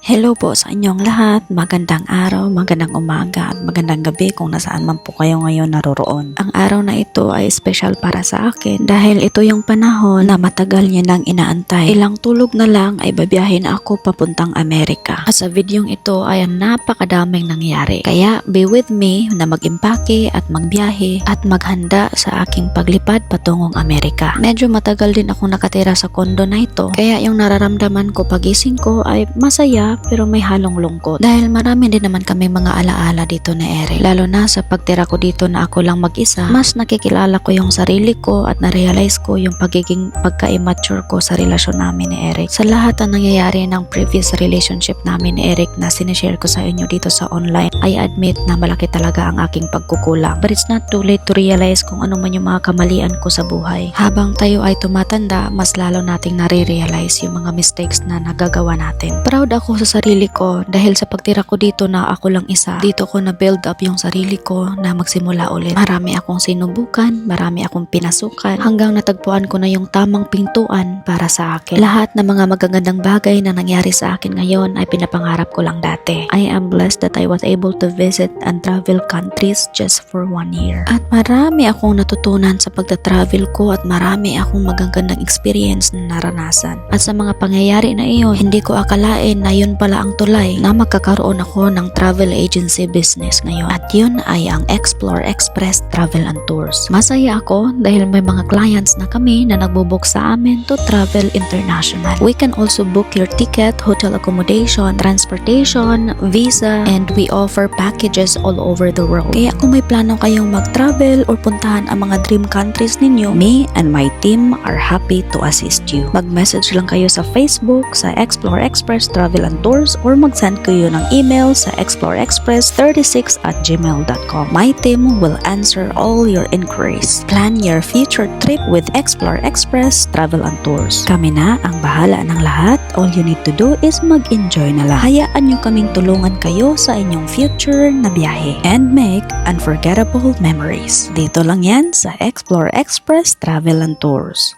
Hello po sa inyong lahat, magandang araw, magandang umaga at magandang gabi kung nasaan man po kayo ngayon naroroon. Ang araw na ito ay special para sa akin dahil ito yung panahon na matagal niya nang inaantay. Ilang tulog na lang ay babiyahin ako papuntang Amerika. At sa videong ito ay napakadaming nangyari. Kaya be with me na mag-impake at magbiyahe at maghanda sa aking paglipad patungong Amerika. Medyo matagal din akong nakatira sa kondo na ito kaya yung nararamdaman ko pagising ko ay masaya pero may halong lungkot dahil marami din naman kami mga alaala dito na Eric. Lalo na sa pagtira ko dito na ako lang mag-isa, mas nakikilala ko yung sarili ko at na-realize ko yung pagiging pagka-immature ko sa relasyon namin ni Eric. Sa lahat ng nangyayari ng previous relationship namin ni Eric na sinishare ko sa inyo dito sa online, I admit na malaki talaga ang aking pagkukulang. But it's not too late to realize kung ano man yung mga kamalian ko sa buhay. Habang tayo ay tumatanda, mas lalo nating nare-realize yung mga mistakes na nagagawa natin. Proud ako sa sarili ko dahil sa pagtira ko dito na ako lang isa. Dito ko na build up yung sarili ko na magsimula ulit. Marami akong sinubukan, marami akong pinasukan hanggang natagpuan ko na yung tamang pintuan para sa akin. Lahat ng mga magagandang bagay na nangyari sa akin ngayon ay pinapangarap ko lang dati. I am blessed that I was able to visit and travel countries just for 1 year. At marami akong natutunan sa pagta-travel ko at marami akong magagandang experience na naranasan. At sa mga pangyayari na iyon, hindi ko akalain na yun pala ang tulay na magkakaroon ako ng travel agency business ngayon. At yun ay ang Explore Express Travel and Tours. Masaya ako dahil may mga clients na kami na nagbo-book sa amin to travel international. We can also book your ticket, hotel accommodation, transportation, visa, and we offer packages all over the world. Kaya kung may plano kayong mag-travel or puntahan ang mga dream countries ninyo, me and my team are happy to assist you. Mag-message lang kayo sa Facebook sa Explore Express Travel and Tours or mag-send kayo ng email sa exploreexpress36@gmail.com. My team will answer all your inquiries. Plan your future trip with Explore Express Travel and Tours. Kami na ang bahala ng lahat. All you need to do is mag-enjoy na lang. Hayaan nyo kaming tulungan kayo sa inyong future na biyahe and make unforgettable memories. Dito lang yan sa Explore Express Travel and Tours.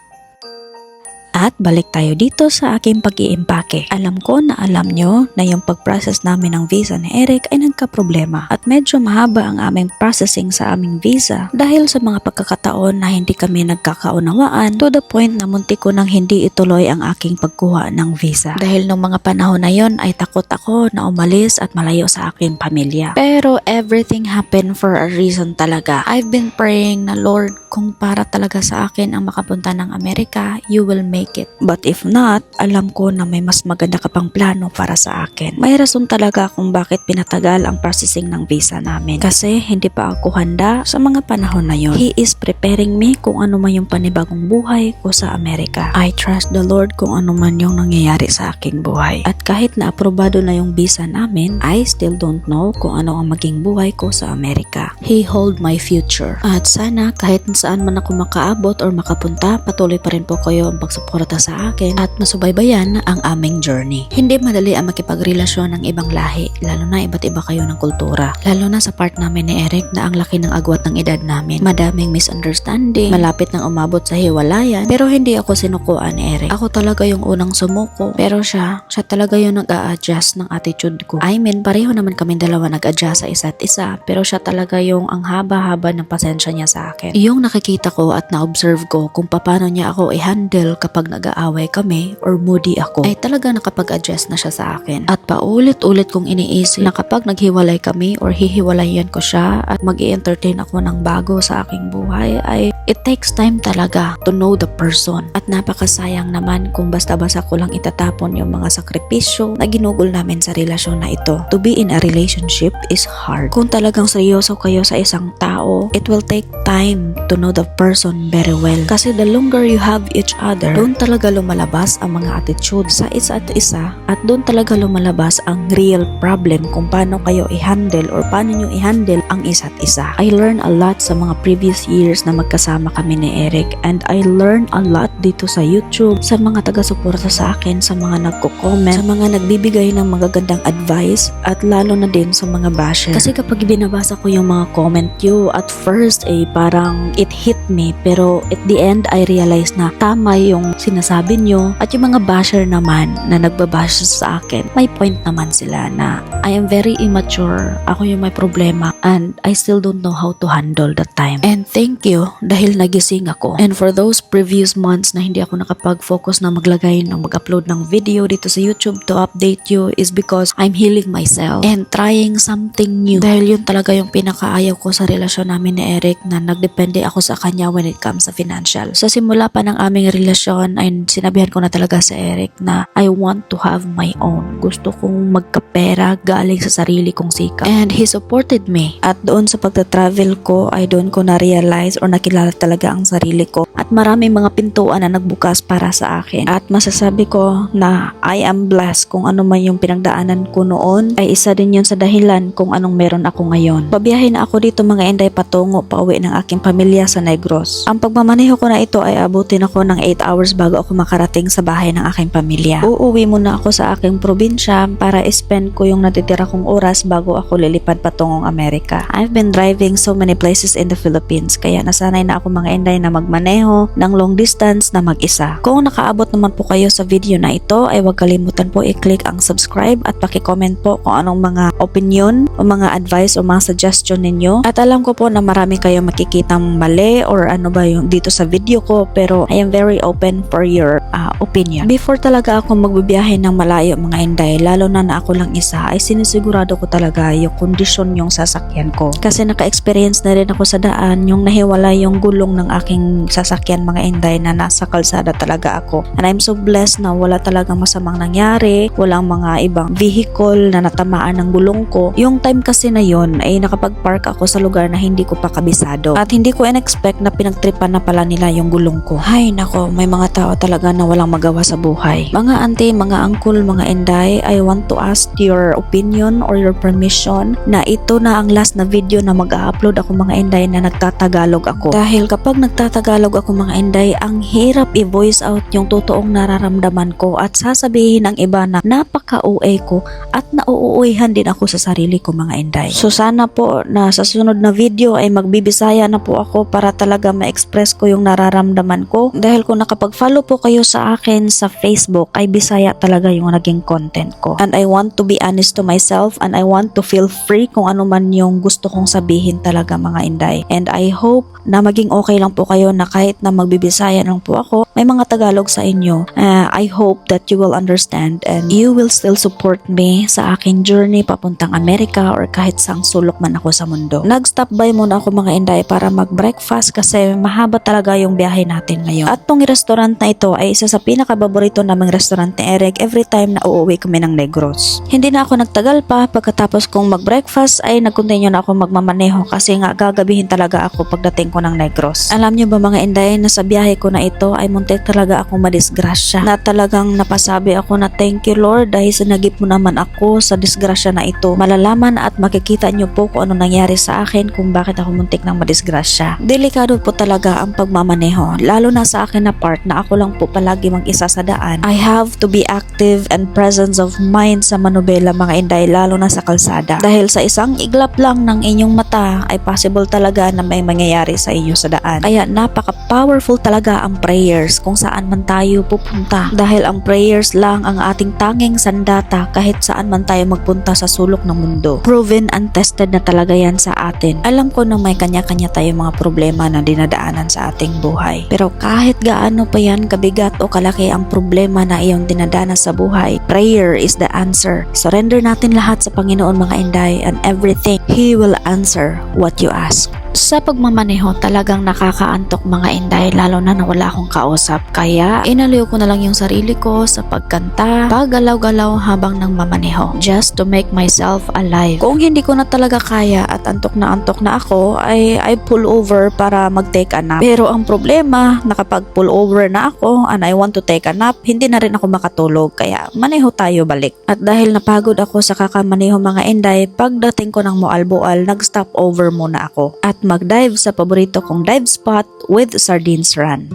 At balik tayo dito sa aking pag-iimpake. Alam ko na alam nyo na yung pag-process namin ng visa ni Eric ay nagka-problema at medyo mahaba ang aming processing sa aming visa dahil sa mga pagkakataon na hindi kami nagkakaunawaan to the point na muntik ko nang hindi ituloy ang aking pagkuha ng visa. Dahil nung mga panahon na yon ay takot ako na umalis at malayo sa aking pamilya. Pero everything happened for a reason talaga. I've been praying na Lord, kung para talaga sa akin ang makapunta ng Amerika, you will make it. But if not, alam ko na may mas maganda ka pang plano para sa akin. May rason talaga kung bakit pinatagal ang processing ng visa namin. Kasi hindi pa ako handa sa mga panahon na yon. He is preparing me kung ano man yung panibagong buhay ko sa Amerika. I trust the Lord kung ano man yung nangyayari sa aking buhay. At kahit na aprobado na yung visa namin, I still don't know kung ano ang maging buhay ko sa Amerika. He hold my future. At sana kahit saan man ako makaabot or makapunta, patuloy pa rin po kayo ang pagsuporta sa akin at masubaybayan ang aming journey. Hindi madali ang makipagrelasyon ng ibang lahi, lalo na iba't iba kayo ng kultura. Lalo na sa part namin ni Eric na ang laki ng agwat ng edad namin. Madaming misunderstanding, malapit nang umabot sa hiwalayan, pero hindi ako sinukuan ni Eric. Ako talaga yung unang sumuko, pero siya talaga yung nag-a-adjust ng attitude ko. I mean, pareho naman kami dalawa nag-adjust sa isa't isa, pero siya talaga yung ang haba-haba ng pasensya niya sa akin. Yung nakikita ko at na-observe ko kung paano niya ako i-handle kapag nag-aaway kami or moody ako, ay talaga nakapag-adjust na siya sa akin. At paulit-ulit kong iniisip na kapag naghiwalay kami or hihiwalayan ko siya at mag-i-entertain ako ng bago sa aking buhay, ay it takes time talaga to know the person. At napakasayang naman kung basta-basta ko lang itatapon yung mga sakripisyo na ginugol namin sa relasyon na ito. To be in a relationship is hard. Kung talagang seryoso kayo sa isang tao, it will take time to know the person very well. Kasi the longer you have each other, doon talaga lumalabas ang mga attitude sa isa't isa at doon talaga lumalabas ang real problem kung paano kayo i-handle or paano nyo i-handle ang isa't isa. I learned a lot sa mga previous years na magkasama magkasama kami ni Eric, and I learned a lot dito sa YouTube, sa mga taga-suporta sa akin, sa mga nagko-comment, sa mga nagbibigay ng magagandang advice, at lalo na din sa mga basher. Kasi kapag binabasa ko yung mga comment nyo, at first parang it hit me, pero at the end I realized na tama yung sinasabi nyo, at yung mga basher naman na nagbabash sa akin, may point naman sila na I am very immature, ako yung may problema, and I still don't know how to handle that time. And thank you dahil nagising ako. And for those previous months na hindi ako nakapag-focus na maglagay ng mag-upload ng video dito sa YouTube to update you is because I'm healing myself and trying something new. Dahil yun talaga yung pinakaayaw ko sa relasyon namin ni Eric, na nagdepende ako sa kanya when it comes sa financial. Sa simula pa ng aming relasyon ay sinabihan ko na talaga sa Eric na I want to have my own. Gusto kong magkapera galing sa sarili kong sikap. And he supported me. At doon sa pagta-travel ko ay doon ko na-realize or nakilala talaga ang sarili ko. At maraming mga pintuan na nagbukas para sa akin. At masasabi ko na I am blessed. Kung ano man yung pinagdaanan ko noon ay isa din yun sa dahilan kung anong meron ako ngayon. Pabiyahe na ako dito mga Inday patungo pauwi ng aking pamilya sa Negros. Ang pagmamaneho ko na ito ay abutin ako ng 8 hours bago ako makarating sa bahay ng aking pamilya. Uuwi muna ako sa aking probinsya para spend ko yung natitira kong oras bago ako lilipad patungong Amerika. I've been driving so many places in the Philippines, kaya nasanay na ako mga Inday na magmaneho ng long distance na mag-isa. Kung nakaabot naman po kayo sa video na ito ay huwag kalimutan po i-click ang subscribe at paki-comment po kung anong mga opinion o mga advice o mga suggestion ninyo. At alam ko po na marami kayo makikitang mali or ano ba yung dito sa video ko, pero I am very open for your opinion. Before talaga ako magbibiyahe ng malayo mga Inday, lalo na ako lang isa, ay sinisigurado ko talaga yung kondisyon yung sasakyan ko. Kasi naka-experience na rin ako sa daan yung nahiwala yung gulong ng aking sasakyan mga Inday, na nasa kalsada talaga ako. And I'm so blessed na wala talagang masamang nangyari, walang mga ibang vehicle na natamaan ng gulong ko. Yung time kasi na yon ay nakapag-park ako sa lugar na hindi ko pa kabisado. At hindi ko in-expect na pinagtripan na pala nila yung gulong ko. Hay nako, may mga tao talaga na walang magawa sa buhay. Mga auntie, mga uncle, mga Inday, I want to ask your opinion or your permission na ito na ang last na video na mag-upload ako mga Inday na nagtatagalog ako. Dahil kapag nagtatagalog ako mga Inday, ang hirap i-voice out yung totoong nararamdaman ko at sasabihin ng iba na napaka-OA ko at nauuwihan din ako sa sarili ko mga Inday. So sana po na sa sunod na video ay magbibisaya na po ako para talaga ma-express ko yung nararamdaman ko. Dahil kung nakapag-follow po kayo sa akin sa Facebook ay Bisaya talaga yung naging content ko. And I want to be honest to myself and I want to feel free kung ano man yung gusto kong sabihin talaga mga Inday. And I hope na maging okay lang po kayo na kahit na magbibisaya lang po ako, may mga Tagalog sa inyo. I hope that you will understand and you will still support me sa aking journey papuntang Amerika or kahit saang sulok man ako sa mundo. Nag-stop by muna ako mga Inday para mag-breakfast kasi mahaba talaga yung biyahe natin ngayon. At tong restaurant na ito ay isa sa pinakababorito naming restaurant ni Eric every time na uuwi kami ng Negros. Hindi na ako nagtagal pa, pagkatapos kong mag-breakfast ay nag-continue na ako magmamaneho kasi nga gagabihin talaga ako pagdating ko ng Negros. Alam nyo ba mga Inday na sa biyahe ko na ito ay muntik talaga ako madisgrasya, na talagang napasabi ako na thank you Lord dahil sinagip mo naman ako sa disgrasya na ito. Malalaman at makikita nyo po kung ano nangyari sa akin kung bakit ako muntik ng madisgrasya. Delikado po talaga ang pagmamaneho, lalo na sa akin na part na ako lang po palagi mag-isa sa daan. I have to be active and presence of mind sa manubela mga Inday, lalo na sa kalsada. Dahil sa isang iglap lang ng inyong mata ay possible talaga na may mangyayari sa inyo sa daan. Kaya napaka-powerful talaga ang prayers kung saan man tayo pupunta. Dahil ang prayers lang ang ating tanging sandata kahit saan man tayo magpunta sa sulok ng mundo. Proven and tested na talaga yan sa atin. Alam ko na may kanya-kanya tayong mga problema na dinadaanan sa ating buhay. Pero kahit gaano pa yan kabigat o kalaki ang problema na iyong dinadanas sa buhay, prayer is the answer. Surrender natin lahat sa Panginoon mga Inday, and everything He will answer what you ask. Sa pagmamaneho talagang nakakaantok mga Inday, lalo na wala akong kausap. Kaya inaliw ko na lang yung sarili ko sa pagkanta, paggalaw-galaw habang nagmamaneho, just to make myself alive. Kung hindi ko na talaga kaya at antok na ako, ay I pull over para mag-take a nap. Pero ang problema, nakapag pull over na ako and I want to take a nap, hindi na rin ako makatulog. Kaya maneho tayo balik. At dahil napagod ako sa kakamaneho mga Inday, pagdating ko ng Moalboal, nag-stop over muna ako. At mag-dive sa paborito kong dive spot with Sardines Run.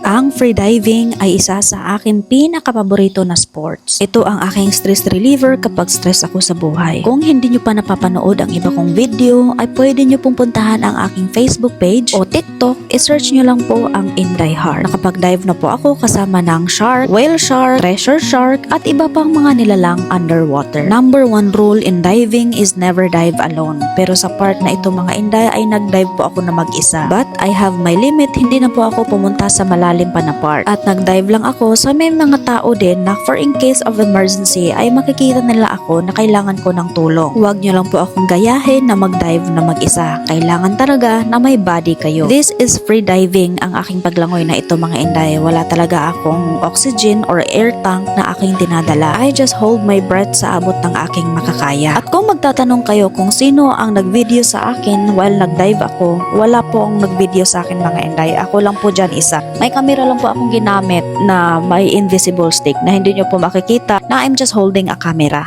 Ang freediving ay isa sa aking pinakapaborito na sports. Ito ang aking stress reliever kapag stress ako sa buhay. Kung hindi nyo pa napapanood ang iba kong video, ay pwede nyo pong puntahan ang aking Facebook page o TikTok. I-search nyo lang po ang Inday Heart. Nakapag-dive na po ako kasama ng shark, whale shark, treasure shark, at iba pang mga nilalang underwater. Number 1 rule in diving is never dive alone. Pero sa part na ito mga Inday ay nag-dive po ako na mag-isa. But I have my limit, hindi na po ako pumunta sa malalim pa na part. At nag-dive lang ako sa may mga tao din na for in case of emergency ay makikita nila ako na kailangan ko ng tulong. Huwag nyo lang po akong gayahin na mag-dive na mag-isa. Kailangan talaga na may body kayo. This is free diving ang aking paglangoy na ito mga Inday. Wala talaga akong oxygen or air tank na aking dinadala. I just hold my breath sa abot ng aking makakaya. At kung magtatanong kayo kung sino ang nag-video sa akin while nag-dive ako, wala po ang nag-video sa akin mga Inday. Ako lang po dyan isa. May camera lang po akong ginamit na may invisible stick na hindi nyo po makikita na I'm just holding a camera.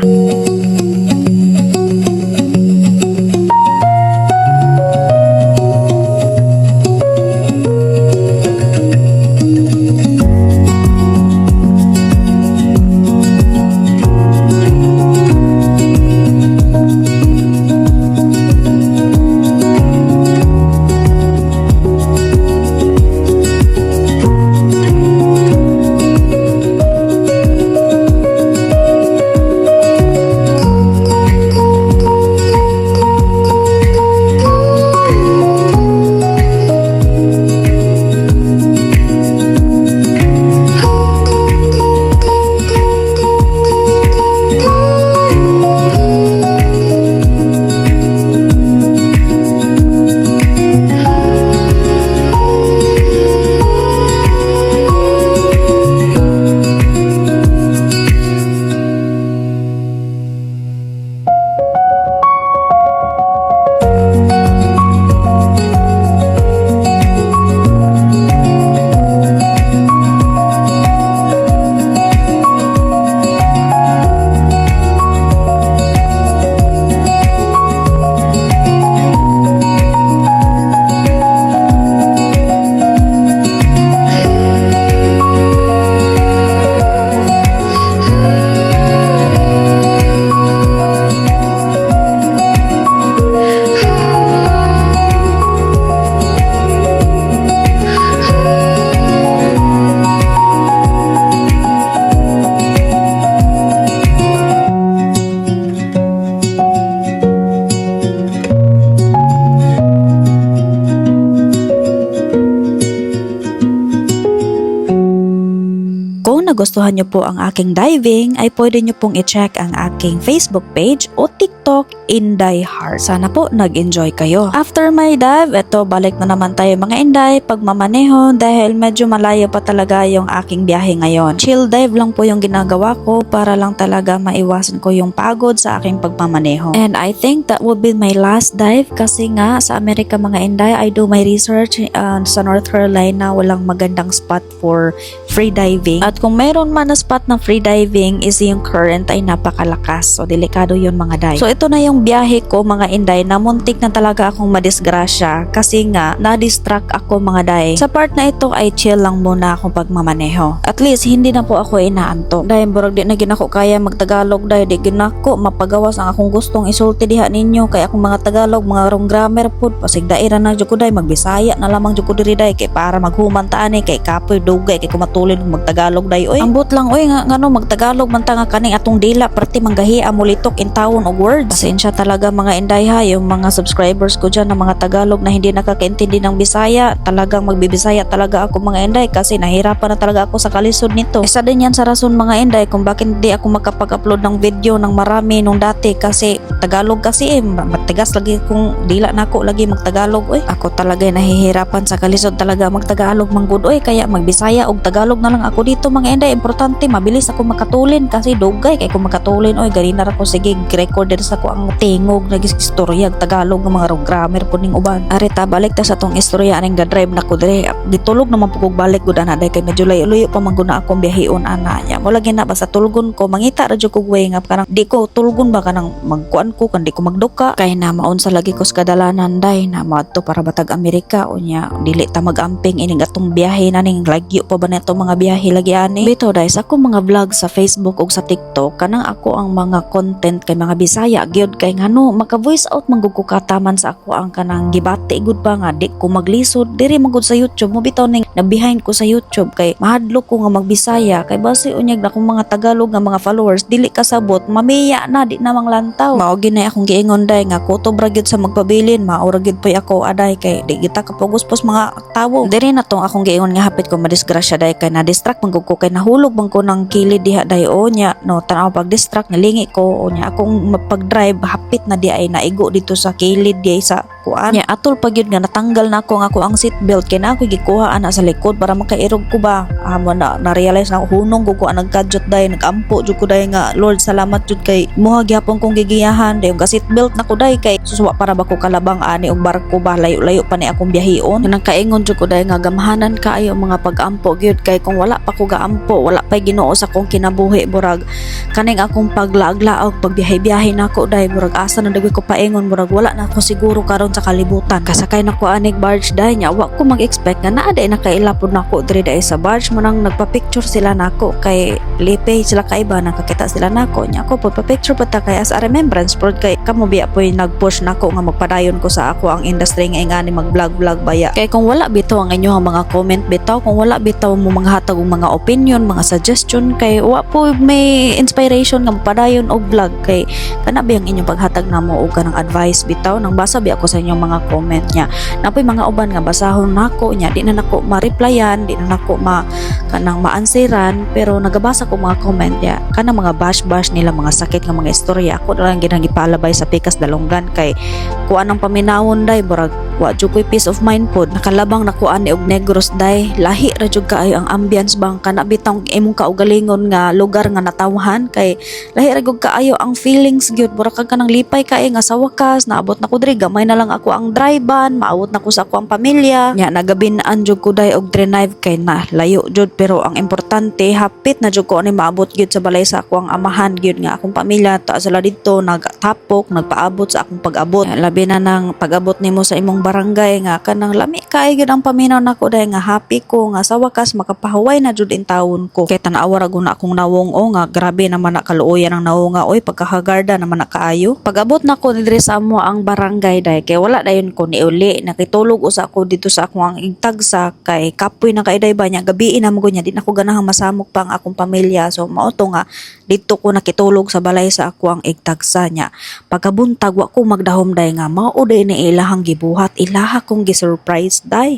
nagustuhan nyo po ang aking diving, ay pwede nyo pong i-check ang aking Facebook page o TikTok, Inday Heart. Sana po nag-enjoy kayo. After my dive, eto balik na naman tayo mga Inday pagmamaneho dahil medyo malayo pa talaga yung aking biyahe ngayon. Chill dive lang po yung ginagawa ko para lang talaga maiwasan ko yung pagod sa aking pagmamaneho. And I think that would be my last dive kasi nga sa Amerika mga Inday, I do my research sa North Carolina, walang magandang spot for free diving. At kung meron man na spot na free diving is yung current ay napakalakas. So delikado yun mga dive. So ito na yung biyahe ko mga Inday na muntik na talaga akong madisgrasya kasi nga na-distract ako mga day. Sa part na ito ay chill lang muna akong pagmamaneho. At least hindi na po ako inaanto. Dahil burag di na ginako kaya magtagalog dahil di ginako mapagawas ang akong gustong isulti diha ninyo kaya akong mga Tagalog, mga wrong grammar po. Pasig daira na jud ko day magbisaya na lamang jud ko diri day kay para maghuman ta ani kay kapoy dugay kay kumatulin magtagalog day oy. Ambot lang oy nga ngano magtagalog man ta nga kaning atong dila perti manggahiya mo litok in tawon og words. Pasensya talaga mga Inday ha, yung mga subscribers ko dyan na mga Tagalog na hindi nakakaintindi ng Bisaya, talagang magbibisaya talaga ako mga Inday kasi nahirapan na talaga ako sa kalisod nito. Isa din yan sa rason mga Inday kung bakit hindi ako makapag-upload ng video ng marami nung dati kasi Tagalog kasi matigas lagi kung dila na ako lagi magtagalog oy. Ako talaga nahihirapan sa kalisod talaga magtagalog manggod oy kaya magbisaya og Tagalog na lang ako dito mga Inday. Importante mabilis ako makatulin kasi dugay kay kung makatulin oy gari na ako sige recorder sa ko ang tingog nagistorya Tagalog ng mga grammar po ning uban. Arita balik ta sa tong istorya aning ga-drive na ko dire. Gitulog naman po kog balik gud ana day kay medyo layo-layo pa man gud na akong biyahion ana nya. Mo lagi na basta tulgon ko mangita ra jud kog way nga kanang di ko tulgon ba kanang magkuan ko kan di ko magduka kay na maon sa lagi ko sa kadalanan day na maadto para batag Amerika unya dili ta magamping ining atong biyahe naning lagyo pa ba neto mga biyahe lagi ani. Bitaw day sa akong mga vlog sa Facebook ug sa TikTok kanang ako ang mga content kay mga Bisaya gyud kay ngano maka voice out manggug ko kataman sa ako ang kanang gibati gud ba nga di ko maglisod diri magud sa YouTube mo bitaw ning na behind ko sa YouTube kay mahadlok ko nga magbisaya kay base unyag na akong mga Tagalog nga mga followers dili kasabot mamiya na di na manglantaw. Mao ginay akong giingon day nga kutob ra gyud sa magpabilin mao ra gyud pay ako aday kay di kita kapuguspos mga tawo. Diri na tong akong giingon nga hapit ko madisgrasya day kay na distract manggug ko kay nahulog bang ko ng kilid diha day o nya no tanaw pag distract nalingi ko o nya akong mapag-drive hapit na di ay naigo dito sa kilid di sa kuan nya atol pag yun nga natanggal na ako nga ako ang seatbelt kay na ako gikuha ana sa likod para makairog ko ba amo na realize na hunong ko ang nagkadyot day nagampo jud ko day nga Lord salamat jud kay muha gyapon kong gigiyahan day ga seatbelt na ko day kay susuwa para ba ko kalabang ani og barko ba layo-layo pa ni akong biyahion nang kaingon jud ko day nga gamhanan kaayo mga pag-ampo gyud kay kung wala pa ko gaampo wala pa Ginoo sa akong kinabuhi burag kaning akong paglaag-laog pagbiyahe-biyahe nako day murag asa na dagway ko paingon murag wala na ako siguro karon sa kalibutan kasakay nako anig barge day nya wa ko mag-expect nga naa day nakailapod nako diri day sa barge mo nang nagpa-picture sila nako kay lipay sila kaiba nakakita sila nako nya ako po pa-picture pa ta kay as a remembrance for kay kamo biya po nag-push nako nga magpadayon ko sa ako ang industry nga ingani mag-vlog baya kay kung wala bitaw ang inyong mga comment bitaw kung wala bitaw mo manghatag og mga opinion mga suggestion kay wa po may inspiration nga magpadayon og vlog kay kana ba ang inyong paghatag namo og kanang advice bitaw nang basa bi ako sa inyong mga comment nya napoy mga uban nga basahon nako nya di na nako ma-replyan di na nako kanang ma-answeran pero nagabasa ko mga comment nya kana mga bash nila mga sakit nga mga istorya ako na lang ginang ipalabay sa Pikas Dalongan kay kuan ang paminawon day burag wa jud koy peace of mind pod nakalabang nakuan ni og Negros day lahi ra jud kaayo ang ambience bang kana bitong imong kaugalingon nga lugar nga natawhan kay lahi ra gud kaayo ang feelings gyud mura kag kanang lipay kay nga sa wakas naabot na ko diri gamay na lang ako ang drive-an maabot na ko sa ako ang pamilya nya nagabinaan jud ko day og drive kay na layo jud pero ang importante hapit na jud ko ani maabot gyud sa balay sa ako ang amahan gyud nga akong pamilya ta sila didto nagtapok nagpaabot sa akong pag-abot labi na nang pag-abot nimo sa imong barangay nga kanang lami kay gyud ang paminaw nako day nga happy ko nga sa wakas makapahuway na jud in taon ko kay tanawa ra guna akong nawong o nga grabe naman na kaluoyan ang nawonga oy pagkahagarda naman na kaayo pag-abot nako diri sa amo ang barangay day kay wala dayon ko ni uli nakitulog usa ako dito sa akong ang igtagsa kay kapoy na kay day ba nya gabi na mo nya di na ko ganahang masamok pa ang akong pamilya so mao to nga dito ko nakitulog sa balay sa ako ang igtagsa nya pagkabuntag wa ko magdahom day nga mao day ni ilahang gibuhat ilaha kong gi-surprise day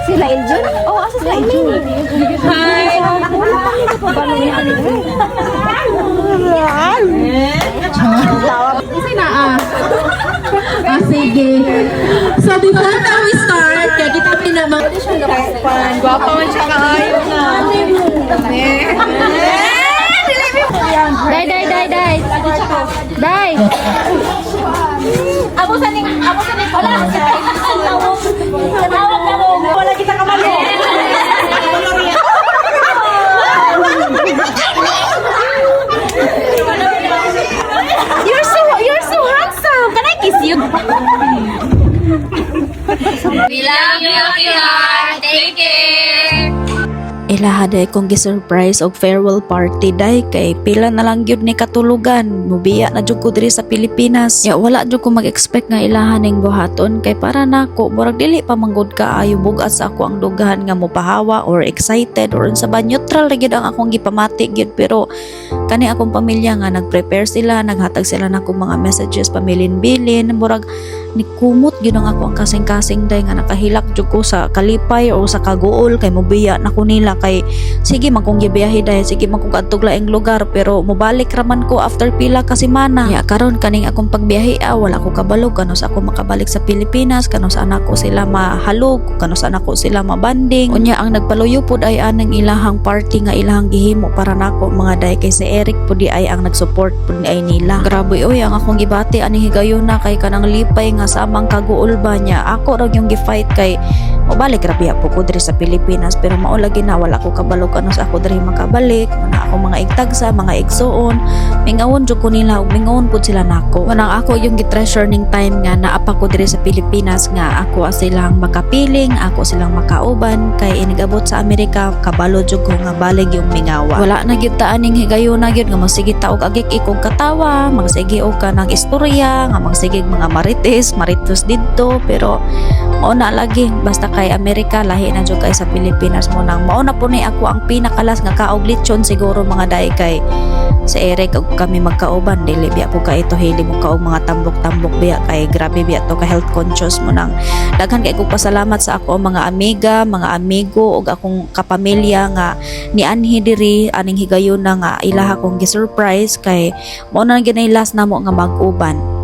Sila Eljon? Oh, asa sila Eljon? Hi! Isa na sige. So before now we start, kaya kita pinamang guwapa man siya kaayo na. Day! Amo sa ning wala siya. Tawag na mo. Wala kita kamali. You're so handsome. Can I kiss you? We love you, Akihan. Take care. Ilahaday kong gi-surprise og farewell party day kay pila na lang gyud ni katulugan mubiya na jud ko diri sa Pilipinas ya wala jud ko mag-expect nga ilahan ning buhaton kay para nako murag dili pa manggod kaayo bugat sa ako ang dugahan nga mopahawa or excited or unsa ba neutral ra gyud ang akong gipamati gyud pero Kani akong pamilya nga nag-prepare sila, naghatag sila na akong mga messages pamilin-bilin, murag ni kumot gyud ang ako ang kasing-kasing day nga nakahilak jud ko sa kalipay o sa kaguol kay mobiya na ko nila kay sige man kong gibiyahe day, sige man kong kadtog laing lugar pero mobalik raman ko after pila ka semana. Ya karon kaning akong pagbiyahe wala ko kabalo kano sa ako makabalik sa Pilipinas, kano sa anak ko sila mahalog, kano sa anak ko sila mabanding. Unya ang nagpaluyo pud ay anang ilahang party nga ilahang gihimo para nako mga day kay si Eric pud di ay ang nag-support pud ay nila. Grabe oy ang akong gibati ani higayon na kay kanang lipay nga samang kaguol ba niya. Ako ra yung gi-fight kay mobalik ra biya po ko diri sa Pilipinas pero mao lagi na wala ko kabalo kano sa ako diri makabalik. Wala ako mga igtagsa, mga igsuon. Mingawon jud ko nila ug mingawon pud sila nako. Manang ako yung gi-treasure ning time nga naapa ko diri sa Pilipinas nga ako silang makapiling, ako silang makauban kay inigabot sa Amerika kabalo jud ko nga balig yung mingawa. Wala na gyud taan ning higayon na gyud nga magsige ta og agik ikog katawa, magsige og kanang istorya, nga magsige mga marites didto pero mao na lagi basta kay Amerika lahi na jud kay sa Pilipinas mo nang mao na po ni ako ang pinakalas nga kaog lechon siguro mga day kay sa Eric ug kami magkauban dili biya ko kay ito hili mo kaog mga tambok-tambok biya kay grabe biya to ka health conscious mo nang daghan kay kog pasalamat sa ako mga amiga, mga amigo ug akong kapamilya nga nianhi diri aning higayon na nga ilaha kong gi-surprise kay mao na ginay last namo nga mag-uban.